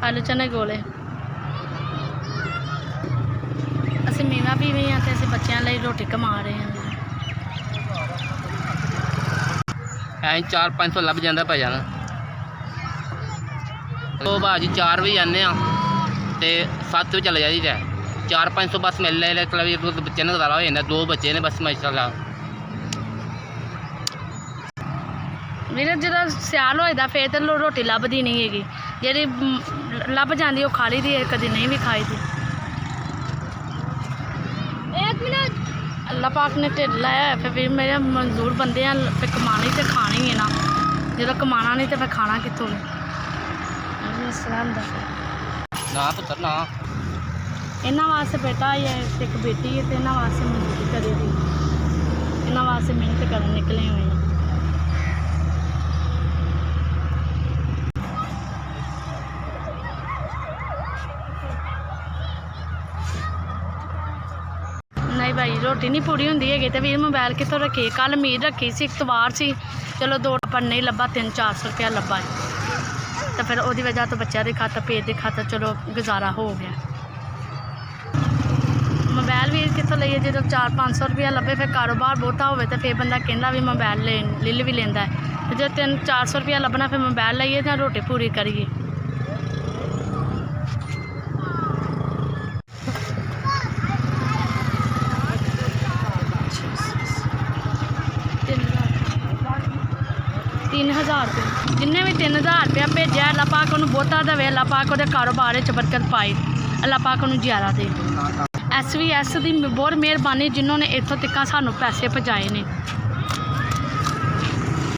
आलू चने गोले ਅਸੀਂ ਮੀਵਾ ਵੀ ਵੀ ਆ ਤੇ ਅਸੀਂ ਬੱਚਿਆਂ ਲਈ ਰੋਟੀ ਕਮਾ ਰਹੇ ਹਾਂ। ਐਂ 400-500 ਲੱਭ ਜਾਂਦਾ ਭਾਈ ਜਾਨ। तो भाजी 4 बजे आने तो 7 बजे चले जाइए 400-500 बस मिल रहे बच्चे ने गुजारा हो जाता। 2 बच्चे ने बस माशाल्लाह। ਵੀਰੇ ਜਦੋਂ ਸਿਆਲ ਹੋਏਦਾ ਫਿਰ ਤਾਂ ਰੋਟੀ ਲੱਭਦੀ ਨਹੀਂ ਹੈਗੀ, ਜਿਹੜੀ ਲੱਭ ਜਾਂਦੀ ਉਹ ਖਾ ਲਈ ਦੀ, ਕਦੇ ਨਹੀਂ ਵੀ ਖਾਈ ਦੀ। एक मिनट अल्लाह पाक ने ढिड लाया फिर मेरे मजदूर बंदे हैं, फिर कमानी तो खानी है ना, जो कमाना नहीं तो फिर खाना कितों। ना पुत्र ना इन्हों वास्ते बेटा है एक बेटी है, तो इन्हों वास्ते मजदूरी करी दी, इन्हों वास्ते मेहनत कर निकले हुए हैं। नहीं भाई रोटी नहीं पूरी होंगी है तो वीर मोबाइल कितों रखी। कल उम्मीद रखी सी इतवार सी, चलो 2 पर नहीं लभा, 300-400 रुपया लभा तो फिर वो वजह तो बच्चों के खातर पेट के खातर चलो गुजारा हो गया। मोबाइल भी कितों लीए, जो 400-500 रुपया लभे फिर कारोबार बहुता हो तो फिर बंदा कहता भी मोबाइल ले भी लेंदा है, जो 300-400 रुपया लभना फिर मोबाइल लाइए या रोटी पूरी करिए। ₹3000 जिन्हें भी 3000 रुपया भेजा अल्लाह पाक उन्होंने बहुता देवे, अल्लाह पाक वो कारोबार बरकत पाए, अल्लाह पाक उन्होंने ज्यादा दे। SVS की बहुत मेहरबानी जिन्होंने इतों तक सानू पैसे पहुँचाए ने।